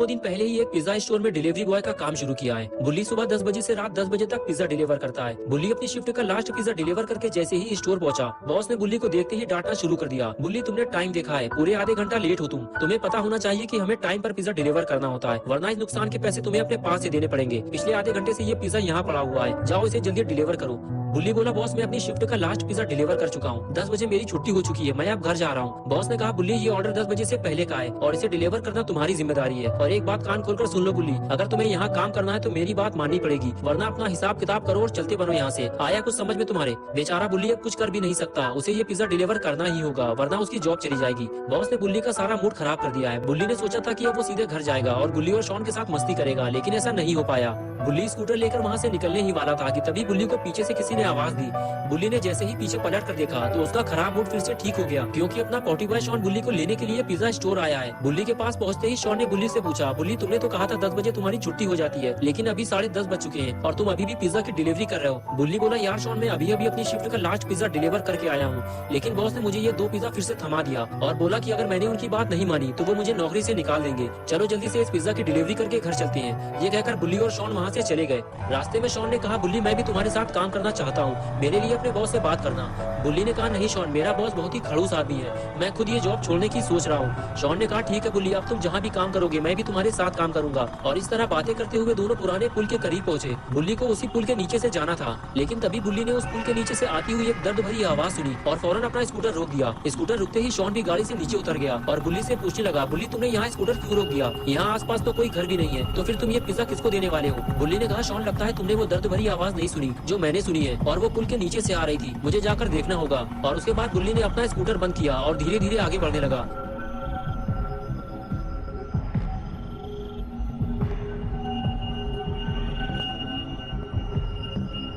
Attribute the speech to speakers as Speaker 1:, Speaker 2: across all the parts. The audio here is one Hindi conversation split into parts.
Speaker 1: दो दिन पहले ही एक पिज्जा स्टोर में डिलीवरी बॉय का काम शुरू किया है। बुल्ली सुबह 10 बजे से रात 10 बजे तक पिज्जा डिलीवर करता है। बुल्ली अपनी शिफ्ट का लास्ट पिज्जा डिलीवर करके जैसे ही स्टोर पहुंचा, बॉस ने बुल्ली को देखते ही डांटना शुरू कर दिया। बुल्ली, तुमने टाइम देखा है, पूरे आधे घंटा लेट हो तुम। तुम्हें पता होना चाहिए कि हमें टाइम पर पिज्जा डिलीवर करना होता है, वरना इस नुकसान के पैसे तुम्हें अपने पास से देने पड़ेंगे। पिछले आधे घंटे से ये पिज्जा यहाँ पड़ा हुआ है, जाओ इसे जल्दी डिलीवर करो। बुल्ली बोला, बॉस मैं अपनी शिफ्ट का लास्ट पिज्जा डिलीवर कर चुका हूँ, 10 बजे मेरी छुट्टी हो चुकी है, मैं अब घर जा रहा हूँ। बॉस ने कहा, बुल्ली ये ऑर्डर 10 बजे से पहले का है और इसे डिलीवर करना तुम्हारी जिम्मेदारी है। और एक बात कान खोलकर सुन लो बुल्ली, अगर तुम्हें यहाँ काम करना है तो मेरी बात माननी पड़ेगी, वरना अपना हिसाब किताब करो और चलते बनो यहाँ से। आया कुछ समझ में तुम्हारे? बेचारा बुल्ली अब कुछ कर भी नहीं सकता, उसे ये पिज्जा डिलीवर करना ही होगा, वरना उसकी जॉब चली जाएगी। बॉस ने बुल्ली का सारा मूड खराब कर दिया है। बुल्ली ने सोचा था कि अब वो सीधे घर जाएगा और बुल्ली और शॉन के साथ मस्ती करेगा, लेकिन ऐसा नहीं हो पाया। बुल्ली स्कूटर लेकर वहाँ से निकलने ही वाला था कि तभी बुल्ली को पीछे से किसी ने आवाज दी। बुल्ली ने जैसे ही पीछे पलट कर देखा तो उसका खराब मूड फिर से ठीक हो गया, क्योंकि अपना पॉटी बॉय शॉन बुल्ली को लेने के लिए पिज्जा स्टोर आया है। बुल्ली के पास पहुंचते ही शॉन ने बुल्ली से पूछा, बुल्ली तुमने तो कहा था 10 बजे तुम्हारी छुट्टी हो जाती है, लेकिन अभी 10:30 बज चुके हैं और तुम अभी भी पिज्जा की डिलीवरी कर रहे हो। बुल्ली बोला, यार शॉन मैं अभी अपनी शिफ्ट का लास्ट पिज्जा डिलीवर करके आया हूँ, लेकिन बॉस ने मुझे ये 2 पिज्जा फिर से थमा दिया और बोला कि अगर मैंने उनकी बात नहीं मानी तो वो मुझे नौकरी से निकाल देंगे। चलो जल्दी से इस पिज्जा की डिलीवरी करके घर चलते हैं। ये कहकर बुल्ली और शॉन वहाँ से चले गए। रास्ते में शॉन ने कहा, बुल्ली मैं भी तुम्हारे साथ काम करना चाहता हूँ, मेरे लिए अपने बॉस से बात करना। बुल्ली ने कहा, नहीं शॉन, मेरा बॉस बहुत ही खड़ूस आदमी है, मैं खुद ये जॉब छोड़ने की सोच रहा हूँ। शॉन ने कहा, ठीक है बुल्ली, अब तुम जहाँ भी काम करोगे मैं भी तुम्हारे साथ काम करूंगा। और इस तरह बातें करते हुए दोनों पुराने पुल के करीब पहुंचे। बुल्ली को उसी पुल के नीचे से जाना था, लेकिन तभी बुल्ली ने उस पुल के नीचे से आती हुई एक दर्द भरी आवाज सुनी और फौरन अपना स्कूटर रोक दिया। स्कूटर रुकते ही शॉन भी गाड़ी से नीचे उतर गया और बुल्ली से पूछने लगा, बुल्ली तुमने यहाँ स्कूटर क्यों रोक दिया? यहाँ आसपास तो कोई घर भी नहीं है, तो फिर तुम ये पिज्जा किसको देने वाले हो? बुल्ली ने कहा, शॉन लगता है तुमने वो दर्द भरी आवाज नहीं सुनी जो मैंने सुनी है, और वो पुल के नीचे से आ रही थी, मुझे जाकर देखना होगा। और उसके बाद बुल्ली ने अपना स्कूटर बंद किया और धीरे धीरे आगे बढ़ने लगा।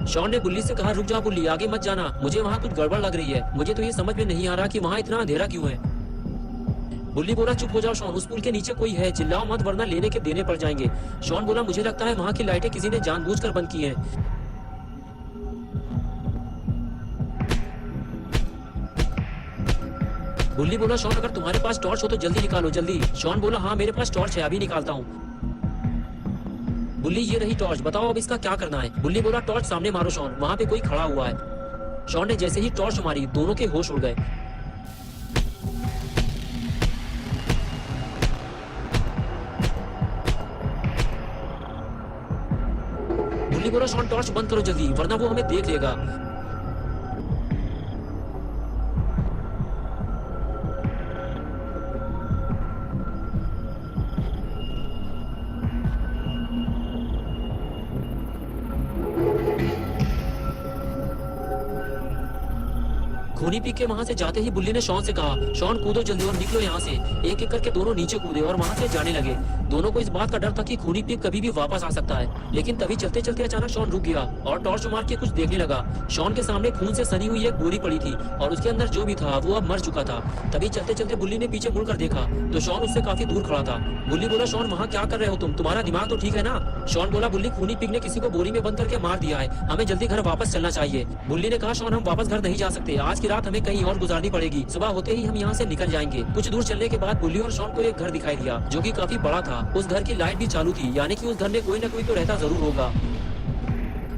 Speaker 1: शॉन ने बुल्ली से कहा, रुक जा बुल्ली, आगे मत जाना, मुझे वहाँ कुछ गड़बड़ लग रही है, मुझे तो ये समझ में नहीं आ रहा कि वहाँ इतना अंधेरा क्यों है। बुल्ली बोला, चुप हो जाओ शॉन, उस पुल के नीचे कोई है, चिल्लाओ मत वरना लेने के देने पड़ जाएंगे। शॉन बोला, मुझे लगता है वहाँ की लाइटें किसी ने जानबूझकर बंद की हैं। बुल्ली बोला, शॉन अगर तुम्हारे पास टॉर्च हो तो जल्दी निकालो, जल्दी। शॉन बोला, हाँ मेरे पास टॉर्च है, अभी निकालता हूँ। बुल्ली, ये रही टॉर्च, बताओ अब इसका क्या करना है? बुल्ली बोला, टॉर्च सामने मारो शॉन, वहाँ पे कोई खड़ा हुआ है। शॉन ने जैसे ही टॉर्च मारी दोनों के होश उड़ गए। बुल्ली बोला, शॉन टॉर्च बंद करो जल्दी, वरना वो हमें देख लेगा। खूनी पी के वहाँ से जाते ही बुल्ली ने शॉन से कहा, शॉन कूदो जल्दी और निकलो यहाँ से। एक एक करके दोनों नीचे कूदे और वहाँ से जाने लगे। दोनों को इस बात का डर था कि खूनी पी कभी भी वापस आ सकता है, लेकिन तभी चलते चलते अचानक शॉन रुक गया और टॉर्च मार के कुछ देखने लगा। शॉन के सामने खून से सनी हुई एक बोरी पड़ी थी और उसके अंदर जो भी था वो अब मर चुका था। तभी चलते चलते बुल्ली ने पीछे मुड़कर देखा तो शॉन उससे काफी दूर खड़ा था। बुल्ली बोला, शॉन वहाँ क्या कर रहे हो तुम? तुम्हारा दिमाग तो ठीक है ना? शॉन बोला, बुल्ली खूनी पिग ने किसी को बोरी में बंद करके मार दिया है, हमें जल्दी घर वापस चलना चाहिए। बुल्ली ने कहा, शॉन हम वापस घर नहीं जा सकते, आज की रात हमें कहीं और गुजारनी पड़ेगी, सुबह होते ही हम यहाँ से निकल जाएंगे। कुछ दूर चलने के बाद बुल्ली और शॉन को एक घर दिखाई दिया जो कि काफी बड़ा था। उस घर की लाइट भी चालू थी, यानी कि उस घर में कोई न कोई तो रहता जरूर होगा।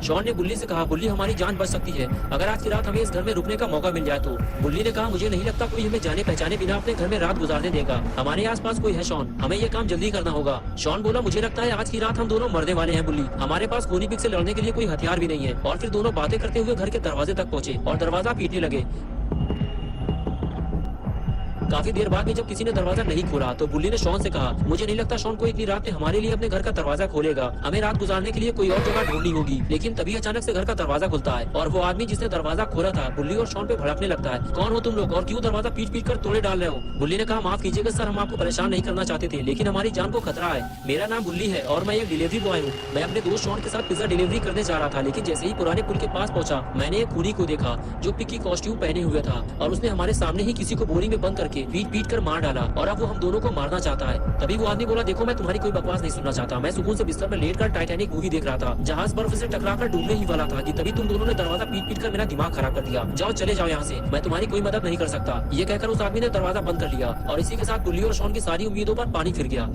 Speaker 1: शॉन ने बुल्ली से कहा, बुल्ली हमारी जान बच सकती है अगर आज की रात हमें इस घर में रुकने का मौका मिल जाए तो। बुल्ली ने कहा, मुझे नहीं लगता कोई हमें जाने पहचाने बिना अपने घर में रात गुजारने देगा, हमारे आसपास कोई है शॉन, हमें ये काम जल्दी करना होगा। शॉन बोला, मुझे लगता है आज की रात हम दोनों मरने वाले हैं बुल्ली, हमारे पास खूनी पिग से लड़ने के लिए कोई हथियार भी नहीं है। और फिर दोनों बातें करते हुए घर के दरवाजे तक पहुंचे और दरवाजा पीटने लगे। काफी देर बाद में जब किसी ने दरवाजा नहीं खोला तो बुल्ली ने शॉन से कहा, मुझे नहीं लगता शॉन को इतनी रात में हमारे लिए अपने घर का दरवाजा खोलेगा, हमें रात गुजारने के लिए कोई और जगह ढूंढनी होगी। लेकिन तभी अचानक से घर का दरवाजा खुलता है और वो आदमी जिसने दरवाजा खोला था बुल्ली और शॉन पे भड़कने लगता है। कौन हो तुम लोग और क्यों दरवाजा पीट पीट कर तोड़े डाल रहे हो? बुल्ली ने कहा, माफ कीजिएगा सर, हम आपको परेशान नहीं करना चाहते थे, लेकिन हमारी जान को खतरा है। मेरा नाम बुल्ली है और मैं एक डिलीवरी बॉय हूँ। मैं अपने दोस्त शॉन के साथ पिज्जा डिलीवरी करने जा रहा था, लेकिन जैसे ही पुराने पुल के पास पहुंचा मैंने एक खूनी को देखा जो पिग की कॉस्ट्यूम पहने हुए था और उसने हमारे सामने ही किसी को बोरी में बंद करके पीट पीट कर मार डाला और अब वो हम दोनों को मारना चाहता है। तभी वो आदमी बोला, देखो मैं तुम्हारी कोई बकवास नहीं सुनना चाहता, मैं सुकून से बिस्तर पर लेटकर टाइटैनिक मूवी देख रहा था, जहाज बर्फ से टकराकर डूबने ही वाला था कि तभी तुम दोनों ने दरवाजा पीट पीट कर मेरा दिमाग खराब कर दिया। जाओ चले जाओ यहाँ से, मैं तुम्हारी कोई मदद नहीं कर सकता। ये कहकर उस आदमी ने दरवाजा बंद कर लिया और इसी के साथ बुल्ली और शॉन की सारी उम्मीदों पर पानी फिर गया।